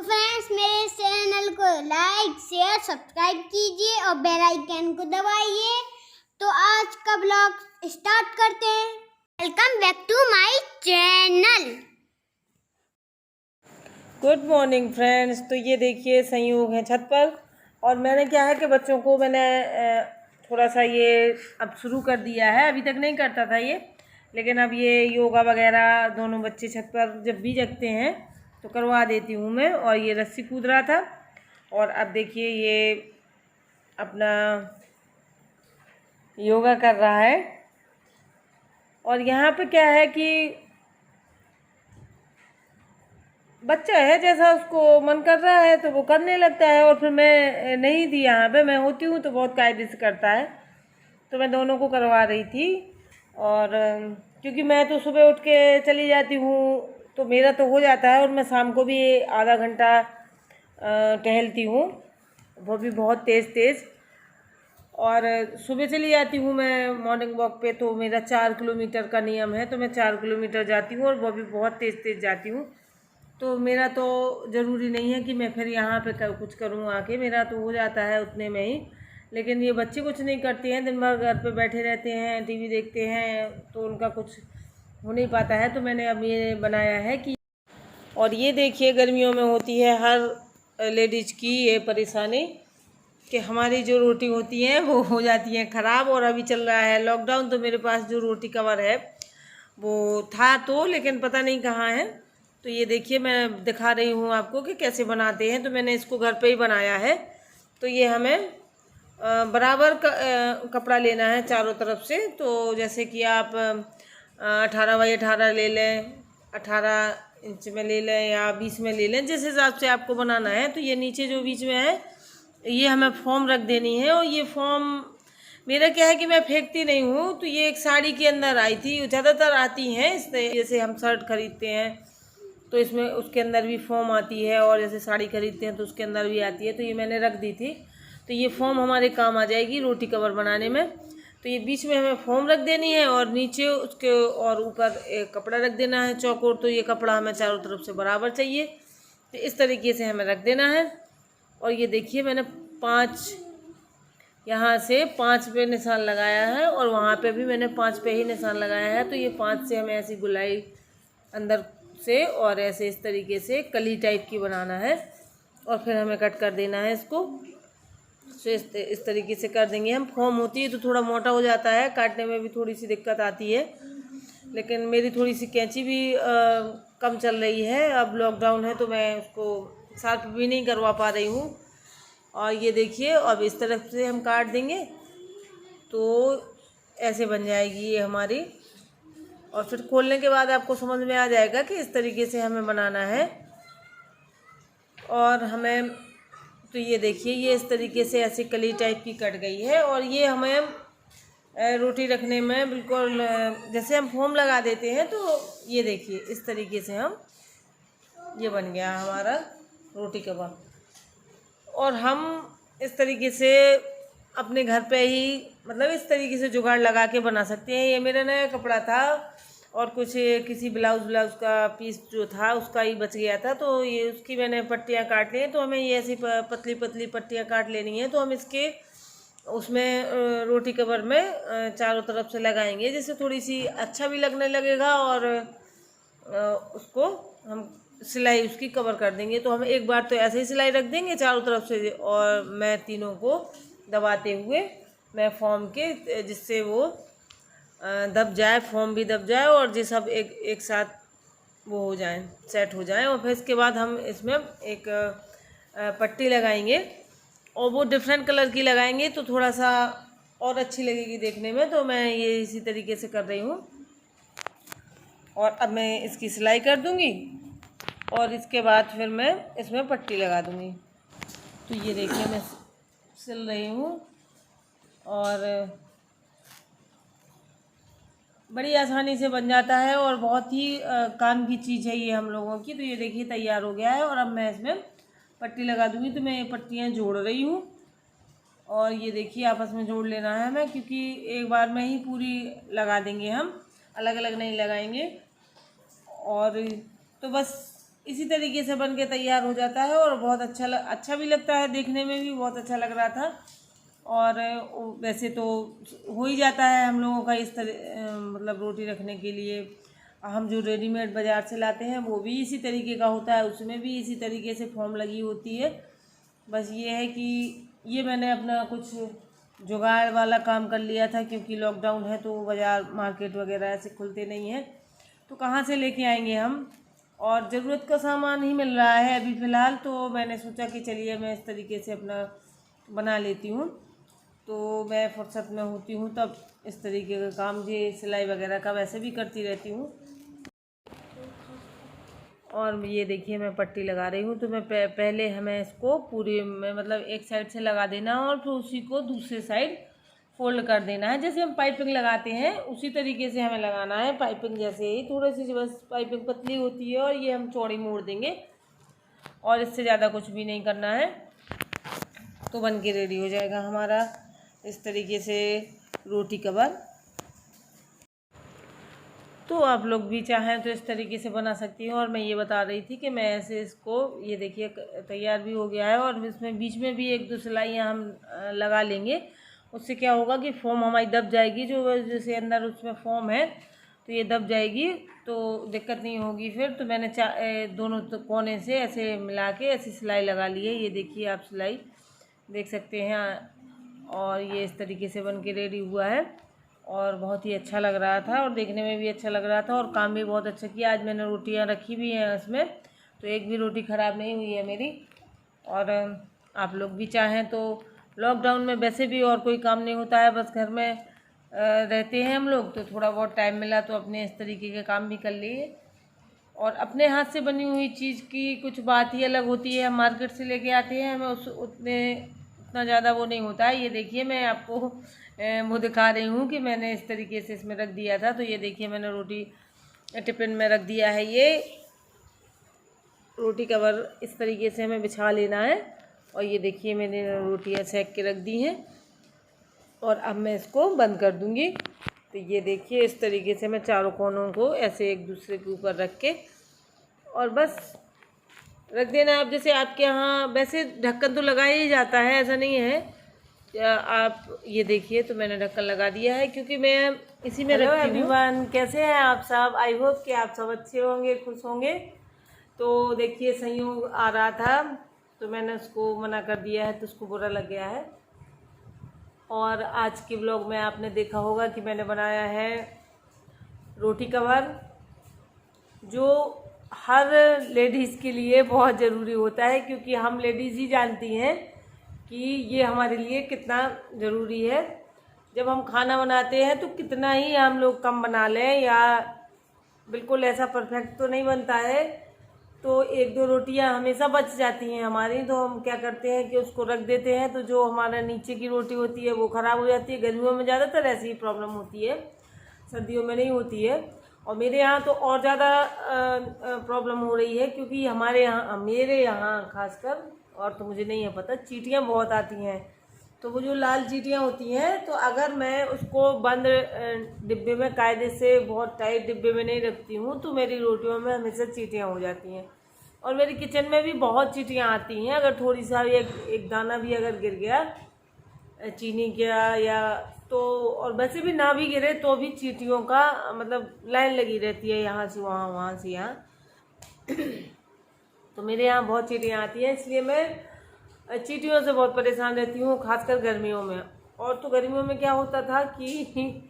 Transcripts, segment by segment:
Friends, मेरे channel को like share subscribe कीजिए और बेल आइकन को दबाइए। तो आज का ब्लॉग स्टार्ट करते हैं। Welcome back to my channel. Good morning friends. तो ये देखिए संयोग है छत पर, और मैंने क्या है कि बच्चों को मैंने थोड़ा सा ये अब शुरू कर दिया है। अभी तक नहीं करता था ये, लेकिन अब ये योगा वगैरह दोनों बच्चे छत पर जब भी जगते हैं तो करवा देती हूँ मैं। और ये रस्सी कूद रहा था, और अब देखिए ये अपना योगा कर रहा है। और यहाँ पे क्या है कि बच्चा है, जैसा उसको मन कर रहा है तो वो करने लगता है। और फिर मैं नहीं थी यहाँ पे, मैं होती हूँ तो बहुत कायदे से करता है, तो मैं दोनों को करवा रही थी। और क्योंकि मैं तो सुबह उठ के चली जाती हूँ तो मेरा तो हो जाता है, और मैं शाम को भी आधा घंटा टहलती हूँ, वो भी बहुत तेज़ तेज़। और सुबह चली जाती हूँ मैं मॉर्निंग वॉक पे, तो मेरा 4 किलोमीटर का नियम है, तो मैं 4 किलोमीटर जाती हूँ, और वो भी बहुत तेज़ तेज़ जाती हूँ। तो मेरा तो ज़रूरी नहीं है कि मैं फिर यहाँ पे कुछ करूँ आके, मेरा तो हो जाता है उतने में ही। लेकिन ये बच्चे कुछ नहीं करते हैं, दिन भर घर पे बैठे रहते हैं, टीवी देखते हैं, तो उनका कुछ हो नहीं पाता है। तो मैंने अब ये बनाया है कि, और ये देखिए गर्मियों में होती है हर लेडीज़ की ये परेशानी कि हमारी जो रोटी होती है वो हो जाती है ख़राब। और अभी चल रहा है लॉकडाउन, तो मेरे पास जो रोटी कवर है वो था तो, लेकिन पता नहीं कहाँ है। तो ये देखिए मैं दिखा रही हूँ आपको कि कैसे बनाते हैं। तो मैंने इसको घर पे ही बनाया है। तो ये हमें बराबर कपड़ा लेना है चारों तरफ से। तो जैसे कि आप 18x18 ले लें, 18 इंच में ले लें या 20 में ले लें, जिस हिसाब से आपको बनाना है। तो ये नीचे जो बीच में है ये हमें फॉर्म रख देनी है। और ये फॉर्म मेरा क्या है कि मैं फेंकती नहीं हूँ, तो ये एक साड़ी के अंदर आई थी, ज़्यादातर आती हैं इससे। जैसे हम शर्ट खरीदते हैं तो इसमें उसके अंदर भी फॉर्म आती है, और जैसे साड़ी खरीदते हैं तो उसके अंदर भी आती है। तो ये मैंने रख दी थी, तो ये फॉर्म हमारे काम आ जाएगी रोटी कवर बनाने में। तो ये बीच में हमें फॉर्म रख देनी है, और नीचे उसके और ऊपर एक कपड़ा रख देना है चौकोर। तो ये कपड़ा हमें चारों तरफ से बराबर चाहिए, तो इस तरीके से हमें रख देना है। और ये देखिए मैंने 5 यहाँ से 5 पे निशान लगाया है, और वहाँ पे भी मैंने 5 पे ही निशान लगाया है। तो ये 5 से हमें ऐसी गुलाई अंदर से और ऐसे इस तरीके से कली टाइप की बनाना है, और फिर हमें कट कर देना है इसको। तो इस तरीके से कर देंगे हम। फॉर्म होती है तो थोड़ा मोटा हो जाता है, काटने में भी थोड़ी सी दिक्कत आती है, लेकिन मेरी थोड़ी सी कैंची भी कम चल रही है। अब लॉकडाउन है तो मैं उसको शार्प भी नहीं करवा पा रही हूँ। और ये देखिए अब इस तरफ से हम काट देंगे तो ऐसे बन जाएगी ये हमारी। और फिर खोलने के बाद आपको समझ में आ जाएगा कि इस तरीके से हमें बनाना है। और हमें तो ये देखिए ये इस तरीके से ऐसी कली टाइप की कट गई है। और ये हमें रोटी रखने में बिल्कुल जैसे हम फोम लगा देते हैं, तो ये देखिए इस तरीके से हम, ये बन गया हमारा रोटी कबाब। और हम इस तरीके से अपने घर पे ही मतलब इस तरीके से जुगाड़ लगा के बना सकते हैं। ये मेरा नया कपड़ा था, और कुछ किसी ब्लाउज़ का पीस जो था उसका ही बच गया था, तो ये उसकी मैंने पट्टियाँ काट ली हैं। तो हमें ये ऐसी पतली पतली पट्टियाँ काट लेनी है। तो हम इसके उसमें रोटी कवर में चारों तरफ से लगाएंगे, जिससे थोड़ी सी अच्छा भी लगने लगेगा, और उसको हम सिलाई उसकी कवर कर देंगे। तो हम एक बार तो ऐसे ही सिलाई रख देंगे चारों तरफ से, और मैं तीनों को दबाते हुए मैं फॉर्म के, जिससे वो दब जाए, फॉर्म भी दब जाए, और ये सब एक साथ वो हो जाए, सेट हो जाए। और फिर इसके बाद हम इसमें एक पट्टी लगाएंगे, और वो डिफरेंट कलर की लगाएंगे तो थोड़ा सा और अच्छी लगेगी देखने में। तो मैं ये इसी तरीके से कर रही हूँ, और अब मैं इसकी सिलाई कर दूँगी, और इसके बाद फिर मैं इसमें पट्टी लगा दूँगी। तो ये देखिए मैं सिल रही हूँ, और बड़ी आसानी से बन जाता है, और बहुत ही काम की चीज़ है ये हम लोगों की। तो ये देखिए तैयार हो गया है, और अब मैं इसमें पट्टी लगा दूँगी। तो मैं ये पट्टियाँ जोड़ रही हूँ, और ये देखिए आपस में जोड़ लेना है हमें, क्योंकि एक बार में ही पूरी लगा देंगे हम, अलग अलग नहीं लगाएंगे। और तो बस इसी तरीके से बन के तैयार हो जाता है और बहुत अच्छा भी लगता है, देखने में भी बहुत अच्छा लग रहा था। और वैसे तो हो ही जाता है हम लोगों का इस तरह मतलब रोटी रखने के लिए। हम जो रेडीमेड बाज़ार से लाते हैं वो भी इसी तरीके का होता है, उसमें भी इसी तरीके से फॉर्म लगी होती है। बस ये है कि ये मैंने अपना कुछ जुगाड़ वाला काम कर लिया था, क्योंकि लॉकडाउन है तो बाज़ार मार्केट वगैरह ऐसे खुलते नहीं हैं, तो कहाँ से लेके आएंगे हम। और ज़रूरत का सामान ही मिल रहा है अभी फ़िलहाल, तो मैंने सोचा कि चलिए मैं इस तरीके से अपना बना लेती हूँ। तो मैं फुर्सत में होती हूँ तब इस तरीके का काम, ये सिलाई वगैरह का वैसे भी करती रहती हूँ। और ये देखिए मैं पट्टी लगा रही हूँ, तो मैं पहले हमें इसको पूरी में मतलब एक साइड से लगा देना और फिर उसी को दूसरी साइड फोल्ड कर देना है। जैसे हम पाइपिंग लगाते हैं उसी तरीके से हमें लगाना है, पाइपिंग जैसे ही। थोड़ी सी बस पाइपिंग पतली होती है और ये हम चौड़ी मोड़ देंगे और इससे ज़्यादा कुछ भी नहीं करना है, तो बन के रेडी हो जाएगा हमारा इस तरीके से रोटी कवर। तो आप लोग भी चाहें तो इस तरीके से बना सकती हैं। और मैं ये बता रही थी कि मैं ऐसे इसको, ये देखिए तैयार भी हो गया है और इसमें बीच में भी एक दो सिलाइयाँ हम लगा लेंगे। उससे क्या होगा कि फोम हमारी दब जाएगी, जो जैसे अंदर उसमें फोम है तो ये दब जाएगी, तो दिक्कत नहीं होगी फिर। तो मैंने दोनों कोने से ऐसे मिला के ऐसी सिलाई लगा ली है। ये देखिए आप सिलाई देख सकते हैं। और ये इस तरीके से बन के रेडी हुआ है और बहुत ही अच्छा लग रहा था और देखने में भी अच्छा लग रहा था और काम भी बहुत अच्छा किया। आज मैंने रोटियां रखी भी हैं इसमें, तो एक भी रोटी ख़राब नहीं हुई है मेरी। और आप लोग भी चाहें तो, लॉकडाउन में वैसे भी और कोई काम नहीं होता है, बस घर में रहते हैं हम लोग, तो थोड़ा बहुत टाइम मिला तो अपने इस तरीके के काम भी कर लिए। और अपने हाथ से बनी हुई चीज़ की कुछ बात ही अलग होती है। हम मार्केट से लेके आते हैं, हमें उतना ज़्यादा वो नहीं होता है। ये देखिए मैं आपको वो दिखा रही हूँ कि मैंने इस तरीके से इसमें रख दिया था। तो ये देखिए मैंने रोटी टिफिन में रख दिया है। ये रोटी कवर इस तरीके से हमें बिछा लेना है। और ये देखिए मैंने रोटियाँ सेक के रख दी हैं और अब मैं इसको बंद कर दूँगी। तो ये देखिए इस तरीके से मैं चारों कोनों को ऐसे एक दूसरे के ऊपर रख के और बस रख देना। आप जैसे आपके यहाँ वैसे ढक्कन तो लगाया ही जाता है, ऐसा नहीं है। आप ये देखिए तो मैंने ढक्कन लगा दिया है क्योंकि मैं इसी में रखती हूँ। एवरीवन, कैसे हैं आप सब? आई होप कि आप सब अच्छे होंगे, खुश होंगे। तो देखिए संयोग आ रहा था तो मैंने उसको मना कर दिया है, तो उसको बुरा लग गया है। और आज के व्लॉग में आपने देखा होगा कि मैंने बनाया है रोटी कवर, जो हर लेडीज़ के लिए बहुत ज़रूरी होता है, क्योंकि हम लेडीज़ ही जानती हैं कि ये हमारे लिए कितना ज़रूरी है। जब हम खाना बनाते हैं तो कितना ही हम लोग कम बना लें या बिल्कुल ऐसा परफेक्ट तो नहीं बनता है, तो एक दो रोटियां हमेशा बच जाती हैं हमारी। तो हम क्या करते हैं कि उसको रख देते हैं, तो जो हमारा नीचे की रोटी होती है वो ख़राब हो जाती है। गर्मियों में ज़्यादातर ऐसी ही प्रॉब्लम होती है, सर्दियों में नहीं होती है। और मेरे यहाँ तो और ज़्यादा प्रॉब्लम हो रही है, क्योंकि मेरे यहाँ खासकर, और तो मुझे नहीं है पता, चींटियाँ बहुत आती हैं। तो वो जो लाल चींटियाँ होती हैं, तो अगर मैं उसको बंद डिब्बे में कायदे से बहुत टाइट डिब्बे में नहीं रखती हूँ तो मेरी रोटियों में हमेशा चींटियाँ हो जाती हैं। और मेरी किचन में भी बहुत चींटियाँ आती हैं। अगर थोड़ी सा एक दाना भी अगर गिर गया चीनी का या तो, और वैसे भी ना भी गिरे तो भी चींटियों का मतलब लाइन लगी रहती है, यहाँ से वहाँ, वहाँ से यहाँ। तो मेरे यहाँ बहुत चींटियाँ आती हैं, इसलिए मैं चींटियों से बहुत परेशान रहती हूँ, खासकर गर्मियों में। और तो गर्मियों में क्या होता था कि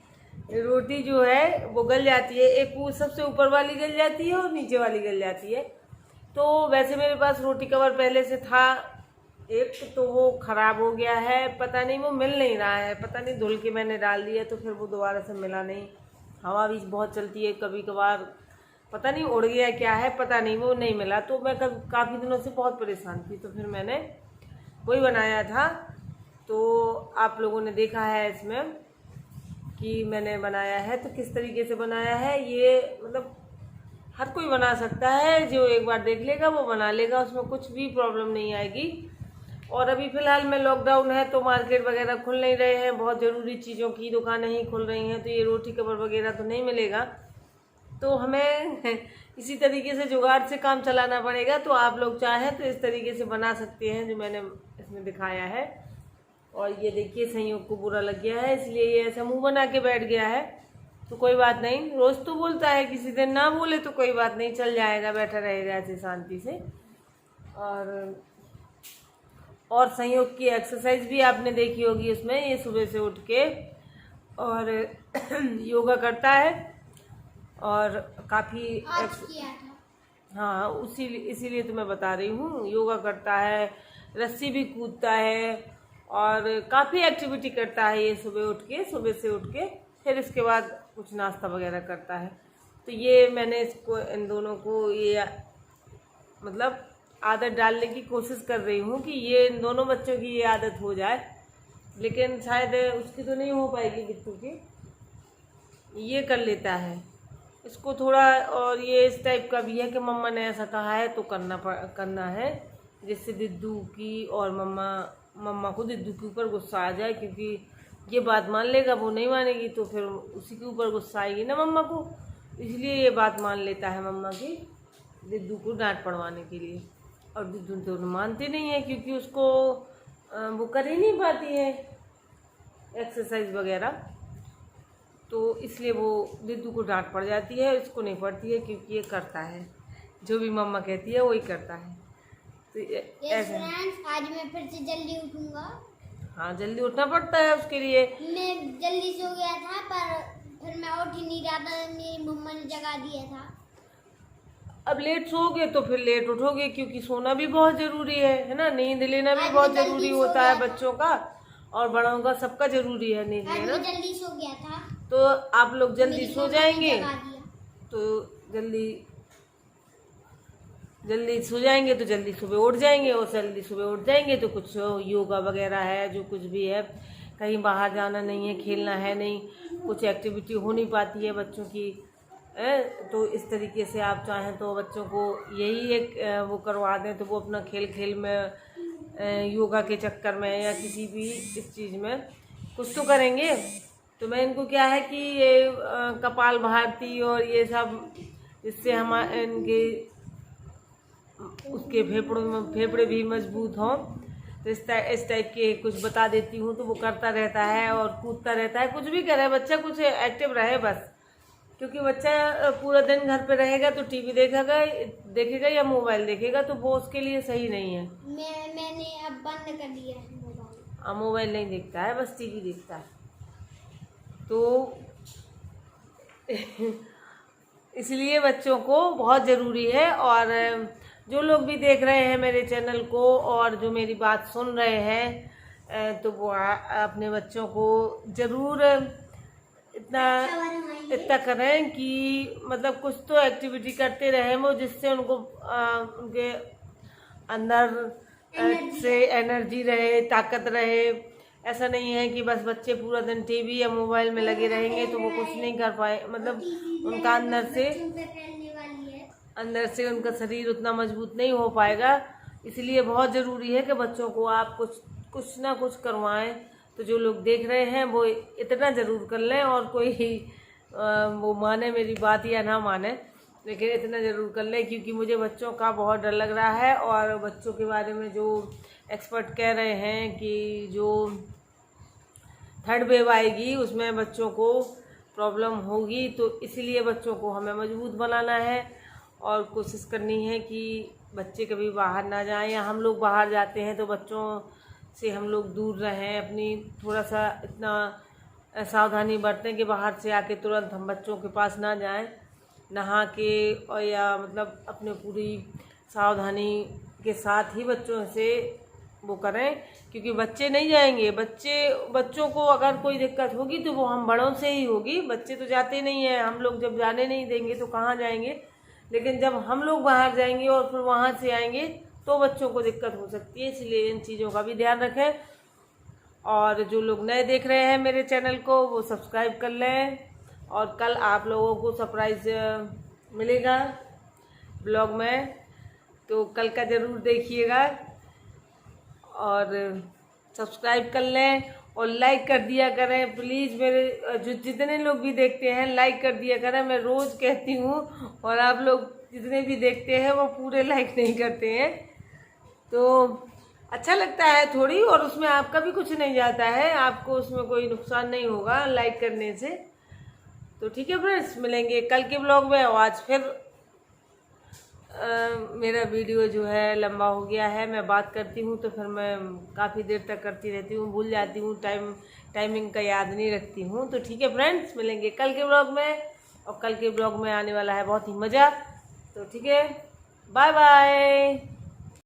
रोटी जो है वो गल जाती है, एक वो सबसे ऊपर वाली गल जाती है और नीचे वाली गल जाती है। तो वैसे मेरे पास रोटी कवर पहले से था एक, तो वो ख़राब हो गया है, पता नहीं वो मिल नहीं रहा है, पता नहीं धुल के मैंने डाल दिया तो फिर वो दोबारा से मिला नहीं। हवा भी बहुत चलती है कभी कभार, पता नहीं उड़ गया क्या है, पता नहीं, वो नहीं मिला। तो मैं काफ़ी दिनों से बहुत परेशान थी, तो फिर मैंने वही बनाया था। तो आप लोगों ने देखा है इसमें कि मैंने बनाया है, तो किस तरीके से बनाया है ये मतलब हर कोई बना सकता है, जो एक बार देख लेगा वो बना लेगा, उसमें कुछ भी प्रॉब्लम नहीं आएगी। और अभी फ़िलहाल में लॉकडाउन है तो मार्केट वगैरह खुल नहीं रहे हैं, बहुत ज़रूरी चीज़ों की दुकानें ही खुल रही हैं, तो ये रोटी कवर वगैरह तो नहीं मिलेगा। तो हमें किसी तरीके से जुगाड़ से काम चलाना पड़ेगा। तो आप लोग चाहें तो इस तरीके से बना सकते हैं जो मैंने इसमें दिखाया है। और ये देखिए संयोग को बुरा लग गया है, इसलिए ये ऐसा मुंह बना के बैठ गया है। तो कोई बात नहीं, रोज़ तो बोलता है, किसी दिन ना बोले तो कोई बात नहीं, चल जाएगा, बैठा रहेगा ऐसे शांति से। और संयोग की एक्सरसाइज भी आपने देखी होगी उसमें। ये सुबह से उठ के और योगा करता है और काफ़ी किया था। हाँ, इसीलिए तो मैं बता रही हूँ। योगा करता है, रस्सी भी कूदता है और काफ़ी एक्टिविटी करता है ये सुबह से उठ के। फिर इसके बाद कुछ नाश्ता वगैरह करता है। तो ये मैंने इन दोनों को ये मतलब आदत डालने की कोशिश कर रही हूँ कि ये इन दोनों बच्चों की ये आदत हो जाए, लेकिन शायद उसकी तो नहीं हो पाएगी बिट्टू की। ये कर लेता है इसको थोड़ा। और ये इस टाइप का भी है कि मम्मा ने ऐसा कहा है तो करना है, जिससे दिद्दू की और मम्मा को दिद्दू के ऊपर गुस्सा आ जाए, क्योंकि ये बात मान लेगा, वो नहीं मानेगी तो फिर उसी के ऊपर गुस्सा आएगी ना मम्मा को। इसलिए ये बात मान लेता है मम्मा की, दिद्दू को डांट पड़वाने के लिए। और दिद्दू तो मानती नहीं है, क्योंकि उसको वो कर ही नहीं पाती है एक्सरसाइज वगैरह। तो इसलिए वो दिद्दू को डांट पड़ जाती है, इसको नहीं पड़ती है, क्योंकि ये करता है जो भी मम्मा कहती है वही करता है। तो ऐसा आज मैं फिर से जल्दी उठूंगा। हाँ, जल्दी उठना पड़ता है उसके लिए। मैं जल्दी सो गया था पर फिर मैं उठ ही नहीं रहा था, मेरी मम्मा ने जगा दिया था। अब लेट सोओगे तो फिर लेट उठोगे, क्योंकि सोना भी बहुत जरूरी है ना। नींद लेना भी बहुत जरूरी होता है बच्चों का और बड़ों का, सबका जरूरी है नींद लेना। जल्दी सो गया था तो आप लोग जल्दी सो जाएंगे तो जल्दी सो जाएंगे तो जल्दी सुबह उठ जाएंगे, और जल्दी सुबह उठ जाएंगे तो कुछ योगा वगैरह है, जो कुछ भी है, कहीं बाहर जाना नहीं है, खेलना है नहीं, कुछ एक्टिविटी हो नहीं पाती है बच्चों की। तो इस तरीके से आप चाहें तो बच्चों को यही एक वो करवा दें, तो वो अपना खेल में योगा के चक्कर में या किसी भी इस चीज़ में कुछ तो करेंगे। तो मैं इनको क्या है कि ये कपाल भारती और ये सब, जिससे हमारे इनके उसके फेफड़े भी मजबूत हों, तो इस टाइप के कुछ बता देती हूँ। तो वो करता रहता है और कूदता रहता है, कुछ भी करे बच्चा, कुछ एक्टिव रहे बस। क्योंकि बच्चा पूरा दिन घर पे रहेगा तो टीवी देखेगा या मोबाइल देखेगा, तो वो उसके लिए सही नहीं है। मैंने अब बंद कर दिया है मोबाइल। मोबाइल नहीं देखता है, बस टीवी देखता है। तो इसलिए बच्चों को बहुत ज़रूरी है। और जो लोग भी देख रहे हैं मेरे चैनल को और जो मेरी बात सुन रहे हैं, तो वो अपने बच्चों को ज़रूर इतना करें कि मतलब कुछ तो एक्टिविटी करते रहें वो, जिससे उनको उनके अंदर से एनर्जी रहे, ताकत रहे। ऐसा नहीं है कि बस बच्चे पूरा दिन टीवी या मोबाइल में लगे रहेंगे तो वो कुछ नहीं कर पाए, मतलब उनका अंदर से उनका शरीर उतना मजबूत नहीं हो पाएगा। इसलिए बहुत ज़रूरी है कि बच्चों को आप कुछ ना कुछ करवाएं। तो जो लोग देख रहे हैं वो इतना ज़रूर कर लें, और कोई वो माने मेरी बात या ना माने, लेकिन इतना ज़रूर कर लें, क्योंकि मुझे बच्चों का बहुत डर लग रहा है। और बच्चों के बारे में जो एक्सपर्ट कह रहे हैं कि जो थर्ड वेव आएगी उसमें बच्चों को प्रॉब्लम होगी, तो इसलिए बच्चों को हमें मजबूत बनाना है और कोशिश करनी है कि बच्चे कभी बाहर ना जाएं, या हम लोग बाहर जाते हैं तो बच्चों से हम लोग दूर रहें। अपनी थोड़ा सा इतना सावधानी बरतें कि बाहर से आके तुरंत हम बच्चों के पास ना जाएं, नहा के और या मतलब अपने पूरी सावधानी के साथ ही बच्चों से वो करें, क्योंकि बच्चे नहीं जाएंगे। बच्चों को अगर कोई दिक्कत होगी तो वो हम बड़ों से ही होगी। बच्चे तो जाते नहीं हैं, हम लोग जब जाने नहीं देंगे तो कहाँ जाएंगे। लेकिन जब हम लोग बाहर जाएंगे और फिर वहाँ से आएंगे तो बच्चों को दिक्कत हो सकती है। इसलिए इन चीज़ों का भी ध्यान रखें। और जो लोग नए देख रहे हैं मेरे चैनल को वो सब्सक्राइब कर लें। और कल आप लोगों को सरप्राइज़ मिलेगा ब्लॉग में, तो कल का ज़रूर देखिएगा। और सब्सक्राइब कर लें और लाइक कर दिया करें प्लीज़। मेरे जितने लोग भी देखते हैं लाइक कर दिया करें, मैं रोज़ कहती हूँ। और आप लोग जितने भी देखते हैं वो पूरे लाइक नहीं करते हैं। तो अच्छा लगता है थोड़ी, और उसमें आपका भी कुछ नहीं जाता है, आपको उसमें कोई नुकसान नहीं होगा लाइक करने से। तो ठीक है फ्रेंड्स, मिलेंगे कल के ब्लॉग में। और आज फिर मेरा वीडियो जो है लंबा हो गया है। मैं बात करती हूँ तो फिर मैं काफ़ी देर तक करती रहती हूँ, भूल जाती हूँ, टाइमिंग का याद नहीं रखती हूँ। तो ठीक है फ्रेंड्स, मिलेंगे कल के ब्लॉग में। और कल के ब्लॉग में आने वाला है बहुत ही मज़ा। तो ठीक है, बाय बाय।